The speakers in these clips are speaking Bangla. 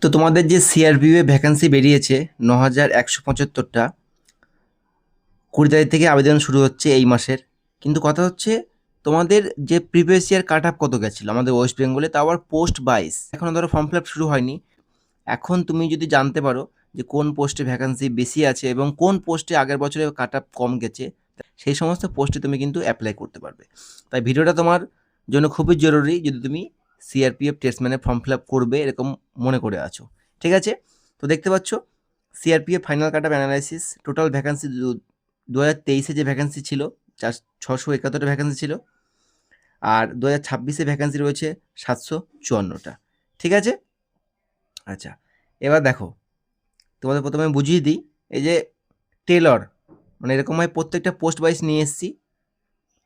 তো তোমাদের যে সিআরপিএফ এ ভ্যাকেন্সি বেরিয়েছে ৯,১৭৫টা, ২০ তারিখ থেকে আবেদন শুরু হচ্ছে এই মাসের। কিন্তু কথা হচ্ছে তোমাদের যে প্রিভিয়াস ইয়ার কাট অফ কত গেছিলো আমাদের ওয়েস্ট বেঙ্গলে, তাও আবার পোস্ট ২২। এখনও ধরো ফর্ম ফিল আপ শুরু হয়নি। এখন তুমি যদি জানতে পারো যে কোন পোস্টে ভ্যাকেন্সি বেশি আছে এবং কোন পোস্টে আগের বছরে কাট অফ কম গেছে, সেই সমস্ত পোস্টে তুমি কিন্তু অ্যাপ্লাই করতে পারবে। তাই ভিডিওটা তোমার জন্য খুবই জরুরি যদি তুমি সিআরপিএফ টেস্টম্যানের ফর্ম ফিল আপ করবে এরকম মনে করে আছো। ঠিক আছে, তো দেখতে পাচ্ছ CRPF final cut off analysis total vacancy ২০২৩-এ যে ভ্যাকেন্সি ছিল ৬৭১টা ভ্যাকেন্সি ছিল, আর ২০২৬-এ ভ্যাকেন্সি রয়েছে ৭৫৪টা। ঠিক আছে, আচ্ছা এবার দেখো তোমাদের প্রথমে বুঝিয়ে দিই। এই যে টেলর, মানে এরকম হয় প্রত্যেকটা পোস্ট ওয়াইজ নিয়ে এসেছি।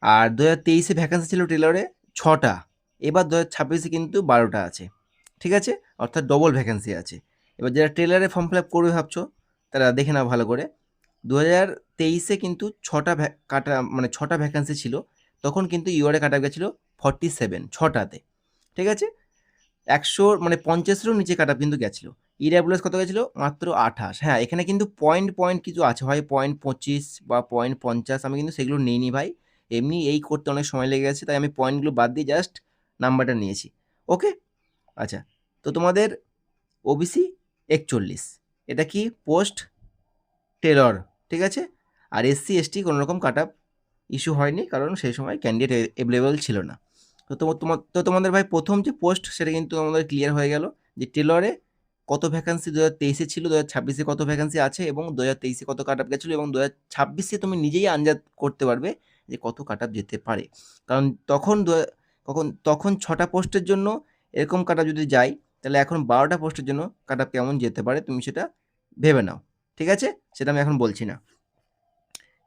আর ২০২৩-এ ভ্যাকেন্সি ছিল টেলরে ৬টা, এবার ২০২৬-এ কিন্তু ১২টা আছে। ঠিক আছে, অর্থাৎ ডবল ভ্যাকেন্সি আছে। এবার যারা টেলরে ফর্ম ফিল আপ করবে ভাবছো তারা দেখে নাও ভালো করে। ২০২৩-এ কিন্তু ৬টা মানে ৬টা ভ্যাকেন্সি ছিল, তখন কিন্তু ইউআরএ কাটা গেছিলো 47 ৬টাতে। ঠিক আছে, ১০০ মানে ৫০-এরও নিচে কাট অফ কিন্তু গেছিলো। ইডাব্লিউএস কত গেছিলো? মাত্র ২৮। হ্যাঁ, এখানে কিন্তু পয়েন্ট কিছু আছে, হয় ০.২৫ বা ০.৫০। আমি কিন্তু সেগুলো নিইনি ভাই, এমনি এই করতে অনেক সময় লেগে গেছে, তাই আমি পয়েন্টগুলো বাদ দিয়ে জাস্ট নাম্বারটা নিয়েছি। ওকে, আচ্ছা। তো তোমাদের ওবিসি ৪১, এটা কি পোস্ট টেলর। ঠিক আছে, আর এসসি এসটি কোনো রকম কাট অফ ইস্যু হয়নি, কারণ সেই সময় ক্যান্ডিডেট অ্যাভেলেবল ছিল না। তো তোমাদের ভাই প্রথম যে পোস্ট সেটা কিন্তু আমাদের ক্লিয়ার হয়ে গেল যে টেলরে কত ভ্যাকেন্সি ২০২৩-এ ছিল, ২০২৬-এ কত ভ্যাকেন্সি আছে এবং ২০২৩-এ কত কাট অফ গেছিলো, এবং ২০২৬-এ তুমি নিজেই আন্দাজ করতে পারবে যে কত কাট অফ যেতে পারে। কারণ তখন ৬টা পোস্টের জন্য এরকম কাট অফ যদি যায়, তাহলে এখন ১২টা পোস্টের জন্য কাট অফ কেমন যেতে পারে তুমি সেটা ভেবে নাও। ঠিক আছে, সেটা আমি এখন বলছি না।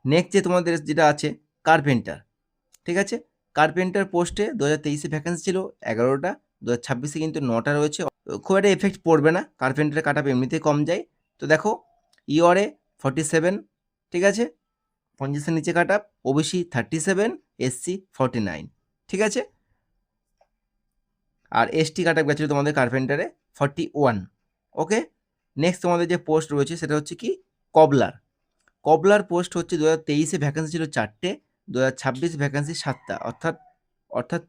নেক্সট যে তোমাদের যেটা আছে কার্পেন্টার। ঠিক আছে, কার্পেন্টার পোস্টে ২০২৩-এ ভ্যাকেন্সি ছিল ১১টা, ২০২৬-এ কিন্তু ৯টা রয়েছে। খুব একটা এফেক্ট পড়বে না, কার্পেন্টারের কাট অফ এমনিতেই কম যায়। তো দেখো ইউআরএ 47, ঠিক আছে, ৫০-এর নিচে কাট অফ, ওবিসি 37, এসসি 49। ঠিক আছে, আর এসটি কাট অফ গেছিলো তোমাদের কার্পেন্টারে 41। ওকে, নেক্সট তোমাদের যে পোস্ট রয়েছে সেটা হচ্ছে কি কবলার। কবলার পোস্ট হচ্ছে ২০২৩-এ ভ্যাকেন্সি ছিল 4টে, ২০২৬ ভ্যাকেন্সি 7টা, অর্থাৎ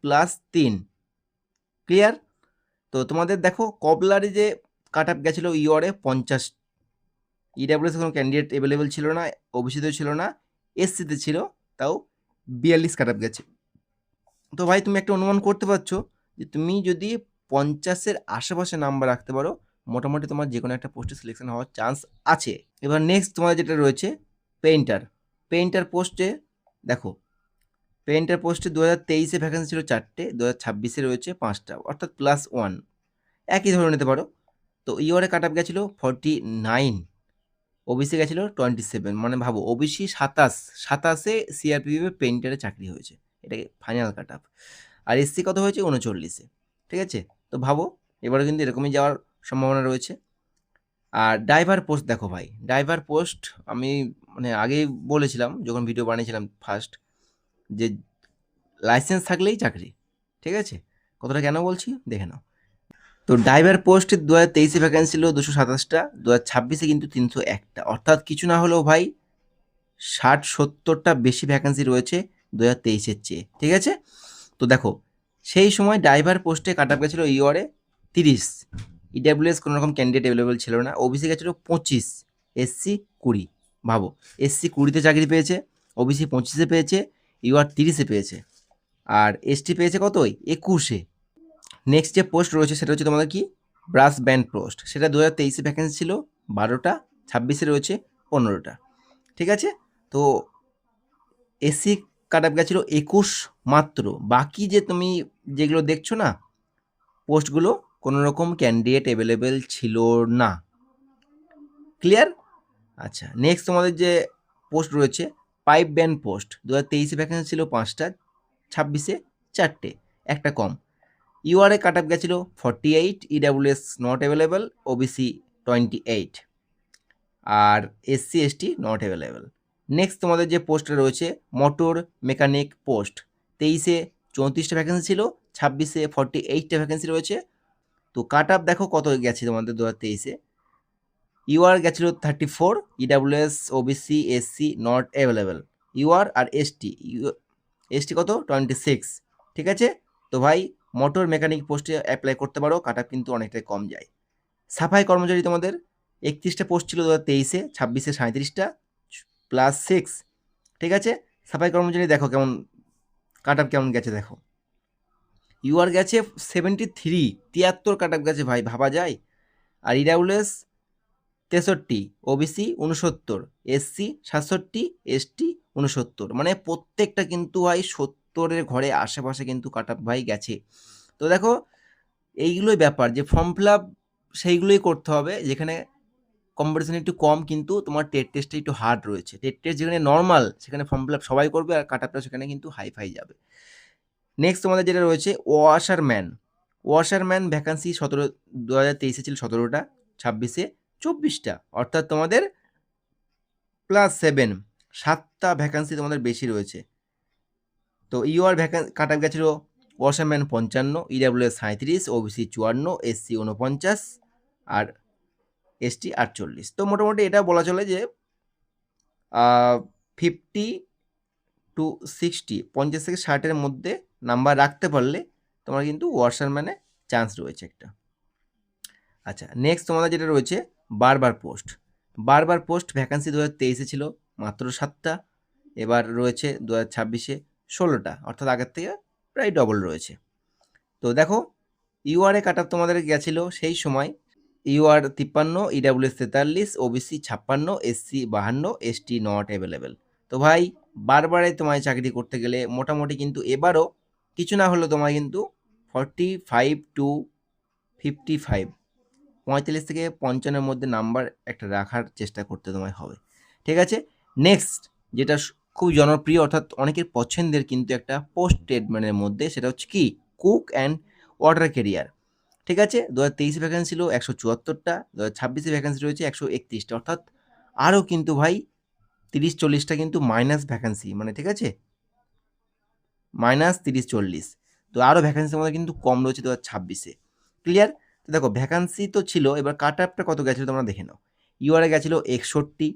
+3। ক্লিয়ার? তো তোমাদের দেখো কবলারে যে কাট অফ গেছিলো ইউআরএ 50, ইডাব্লিউএস কোনো ক্যান্ডিডেট অ্যাভেলেবেল ছিল না, ওবিসিতে ছিল না, এসসিতে ছিল, তাও 42 কাট অফ গেছে। তো ভাই তুমি একটা অনুমান করতে পারছো যে তুমি যদি 50-এর আশেপাশে নাম্বার রাখতে পারো, মোটামুটি তোমার যে কোনো একটা পোস্টে সিলেকশন হওয়ার চান্স আছে। এবার নেক্সট তোমাদের যেটা রয়েছে পেইন্টার পোস্টে দেখো, পেইন্টার পোস্টে ২০২৩-এ ভ্যাকেন্সি ছিল 4টে, ২০২৬-এ রয়েছে 5টা, অর্থাৎ +1, একই ধরে নিতে পারো। তো ইউআরএ কাট অফ গেছিলো 49, ওবিসি গেছিলো 27। মানে ভাবো ওবিসি 27-এ সিআরপিএফে পেইন্টারে চাকরি হয়েছে, এটাকে final cut of. R SC কত হয়েছে? 39-এ। ঠিক আছে, তো ভাবো এবারে কিন্তু এরকমই যাওয়ার সম্ভাবনা রয়েছে। আর ড্রাইভার পোস্ট দেখো ভাই, ড্রাইভার পোস্ট আমি মানে আগেই বলেছিলাম যখন ভিডিও বানিয়েছিলাম ফার্স্ট, যে লাইসেন্স থাকলেই চাকরি। ঠিক আছে, কথাটা কেন বলছি দেখে নাও। তো ড্রাইভার পোস্টে ২০২৩-এ ভ্যাকেন্সি ছিল ২২৭টা, ২০২৬-এ কিন্তু ৩০১টা, অর্থাৎ কিছু না হলেও ভাই ৬০-৭০টা বেশি ভ্যাকেন্সি রয়েছে ২০২৩-এর চেয়ে। ঠিক আছে, তো দেখো সেই সময় ড্রাইভার পোস্টে কাট অফ গেছিলো ইউআরএ 30, ইডাব্লিউএস কোনো রকম ক্যান্ডিডেট অ্যাভেলেবেল ছিল না, ওবিসি গেছিলো 25, এসসি 20। ভাবো এসসি 20-তে চাকরি পেয়েছে, ওবিসি 25-এ পেয়েছে, ইউআর 30-এ পেয়েছে, আর এসটি পেয়েছে কতই? 21-এ। নেক্সট যে পোস্ট রয়েছে সেটা হচ্ছে তোমাদের কি ব্রাস ব্যান্ড পোস্ট, সেটা ২০২৩-এ ভ্যাকেন্সি ছিল 12টা, 26-এ রয়েছে 15টা। ঠিক আছে, তো এসসি কাট অফ গেছিলো 21 মাত্র। বাকি যে তুমি যেগুলো দেখছো না পোস্টগুলো, কোনো রকম ক্যান্ডিডেট অ্যাভেলেবেল ছিল না। ক্লিয়ার? আচ্ছা, নেক্সট তোমাদের যে পোস্ট রয়েছে পাইপ ব্যান্ড পোস্ট, ২০২৩-এ ভ্যাকেন্সি ছিল 5টা, 26-এ 4টে, একটা কম। ইউআরএ কাট অফ গেছিলো 48, ইডাব্লিউএস নট অ্যাভেলেবেল, ওবিসি 28, আর SC ST not available. Next তোমাদের যে পোস্টটা রয়েছে মোটর মেকানিক পোস্ট, 23-এ 34টা ভ্যাকেন্সি ছিল, 26-এ 48টা ভ্যাকেন্সি রয়েছে, তো কাট আপ দেখো কত গেছে তোমাদের 2023-এ। ইউআর গেছিল 34, EWS, OBC, SC not available. UR আর এসটি, এসটি কত 26, ঠিক আছে। তো ভাই মোটর মেকানিক পোস্টে অ্যাপ্লাই করতে পারো, কাট আপ কিন্তু অনেকটাই কম যায়। সাফাই কর্মচারী তোমাদের 31টা পোস্ট ছিল 2023-এ, 26-এ 37টা +6, ঠিক আছে। সাফাই কর্মচারী দেখো কেমন কাট আপ কেমন গেছে দেখো। ইউআর গেছে 73, 73 কাট আপ গেছে ভাই, ভাবা যায়। আর ইডাব্লিউএস 63, ওবিসি 69, এসসি 67, এসটি 69, মানে প্রত্যেকটা কিন্তু ভাই 70-এর ঘরে আশেপাশে কিন্তু কাট আপ ভাই গেছে। তো দেখো এইগুলোই ব্যাপার, যে ফর্ম ফিল আপ সেইগুলোই করতে হবে যেখানে কম্পিটিশন একটু কম, কিন্তু তোমার টেট টেস্টটা একটু হার্ড রয়েছে। টেট টেস্ট যেখানে নর্মাল সেখানে ফর্ম ফিল আপ সবাই করবে, আর কাট আপটা সেখানে কিন্তু হাই ফাই যাবে। নেক্সট তোমাদের যেটা রয়েছে ওয়াশারম্যান। ওয়াশারম্যান ভ্যাকান্সি 2023-এ ছিল 17টা, 26-এ 24টা, অর্থাৎ তোমাদের +7, 7টা ভ্যাকান্সি তোমাদের বেশি রয়েছে। তো ইউআর কাট আপ গেছিল ওয়াশারম্যান 55, ইডাব্লিউএস 37, ওবিসি 54, এসসি 49 আর এসটি 48। তো মোটামুটি এটা বলা চলে যে 50 to 60, 50 থেকে 60-এর মধ্যে নাম্বার রাখতে পারলে তোমার কিন্তু ওয়াশারম্যানে চান্স রয়েছে একটা। আচ্ছা, নেক্সট তোমাদের যেটা রয়েছে বারবার পোস্ট। বারবার পোস্ট ভ্যাকান্সি 2023-এ ছিল মাত্র 7টা, এবার রয়েছে 2026-এ 16টা, অর্থাৎ আগের থেকে প্রায় ডবল রয়েছে। তো দেখো ইউআরএ কাট আপ তোমাদের গেছিল সেই সময় UR 53, EWS 43, OBC 56, SC 52, ST not available. তো ভাই বারবারে তোমায় চাকরি করতে গেলে মোটামুটি কিন্তু এবারও কিছু না হলেও তোমায় কিন্তু 45 to 55, 45 থেকে 55-এর মধ্যে নাম্বার একটা রাখার চেষ্টা করতে তোমায় হবে, ঠিক আছে। নেক্সট যেটা খুব জনপ্রিয় অর্থাৎ অনেকের পছন্দের কিন্তু একটা পোস্ট ট্রেডম্যানের মধ্যে, সেটা হচ্ছে কি কুক অ্যান্ড ওয়াটার ক্যারিয়ার, ঠিক আছে। 2023-এ ভ্যাকেন্সি ছিল 174টা, 2026-এ ভ্যাকেন্সি রয়েছে 131টা, অর্থাৎ আরও কিন্তু ভাই 30-40টা কিন্তু মাইনাস ভ্যাকেন্সি, মানে ঠিক আছে, -30-40। তো আরও ভ্যাকেন্সি আমাদের কিন্তু কম রয়েছে 2026-এ, ক্লিয়ার। তো দেখো ভ্যাকান্সি তো ছিল, এবার কাট আপটা কত গেছিলো তোমরা দেখে নাও। ইউআরএ গেছিলো 61,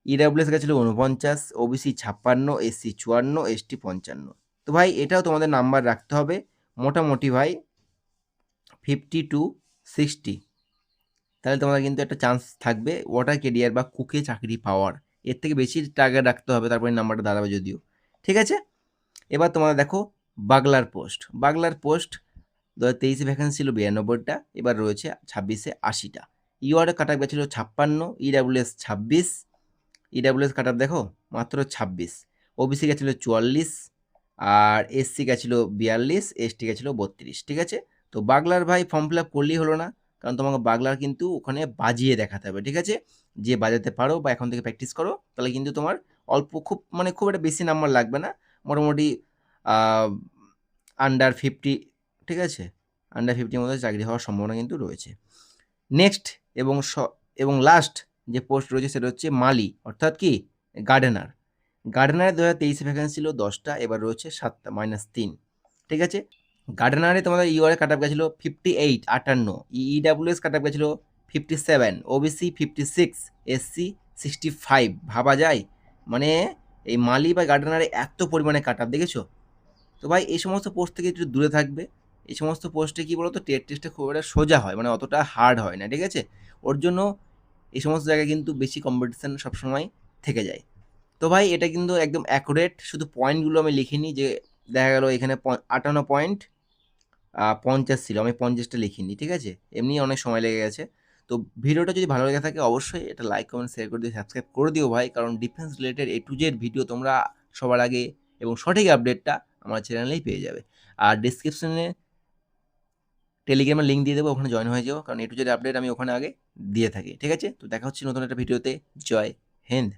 ইডাব্লিউএস গেছিলো 49, ওবিসি 56, এসসি 54, এসটি 55। তো ভাই এটাও তোমাদের নাম্বার রাখতে হবে মোটামুটি ভাই 50 to 60, তাহলে তোমাদের কিন্তু একটা চান্স থাকবে ওয়াটার ক্যারিয়ার বা কুকে চাকরি পাওয়ার। এর থেকে বেশি টার্গেট রাখতে হবে, তারপরে নাম্বারটা দাঁড়াবে যদিও, ঠিক আছে। এবার তোমরা দেখো বাগলার পোস্ট। বাগলার পোস্ট 2023-এ ভ্যাকেন্সি ছিল 92টা, এবার রয়েছে 26-এ 80টা। ইউআরএ কাট আপ গেছিলো 56, ইডাব্লিউএস 26, ইডাব্লিউএস কাট আপ দেখো মাত্র 26, ওবিসি গেছিলো 44, আর এসসি গেছিলো 42, এসটি গেছিলো 32, ঠিক আছে। তো বাগলার ভাই ফর্ম ফিল আপ করলেই হলো না, কারণ তোমাকে বাগলার কিন্তু ওখানে বাজিয়ে দেখাতে হবে, ঠিক আছে। যে বাজাতে পারো বা এখন থেকে প্র্যাকটিস করো, তাহলে কিন্তু তোমার অল্প খুব মানে খুব একটা বেশি নাম্বার লাগবে না, মোটামুটি আন্ডার 50, ঠিক আছে, আন্ডার 50-এর মধ্যে চাকরি হওয়ার সম্ভাবনা কিন্তু রয়েছে। নেক্সট এবং লাস্ট যে পোস্ট রয়েছে সেটা হচ্ছে মালি, অর্থাৎ কি গার্ডেনার। গার্ডেনারে 2023-এ ভ্যাকেন্সি ছিল 10টা, এবার রয়েছে 7টা, -3, ঠিক আছে। গার্ডেনারে তোমাদের ইউআরএ কাট আপ গেছিলো 58, 58, ইডাব্লিউএস কাট আপ গেছিলো 57, ওবিসি 56, এসসি 65, ভাবা যায়। মানে এই মালি বা গার্ডেনারে এত পরিমাণে কাট আপ দেখেছো। তো ভাই এই সমস্ত পোস্ট থেকে একটু দূরে থাকবে। এই সমস্ত পোস্টে কী বলো তো টেট টেস্টে খুব একটা সোজা হয়, মানে অতটা হার্ড হয় না, ঠিক আছে। ওর জন্য এই সমস্ত জায়গায় কিন্তু বেশি কম্পিটিশান সবসময় থেকে যায়। তো ভাই এটা কিন্তু একদম অ্যাকুরেট, শুধু পয়েন্টগুলো আমি লিখিনি যে দেখা গেল এখানে 58 পয়েন্ট 50 ছিল, আমি 50টা লিখিনি, ঠিক আছে, এমনি অনেক সময় লেগে গেছে। তো ভিডিওটা যদি ভালো লেগে থাকে অবশ্যই এটা লাইক কমেন্ট শেয়ার করে দিয়ে সাবস্ক্রাইব করে দিও ভাই, কারণ defence related A to Z video তোমরা সবার আগে এবং সঠিক আপডেটটা আমার চ্যানেলেই পেয়ে যাবে। আর ডিসক্রিপশনে টেলিগ্রামের লিঙ্ক দিয়ে দেবো, ওখানে জয়েন হয়ে যাও, কারণ A to Z আপডেট আমি ওখানে আগে দিয়ে থাকি, ঠিক আছে। তো দেখা হচ্ছে নতুন একটা ভিডিওতে। জয় হিন্দ।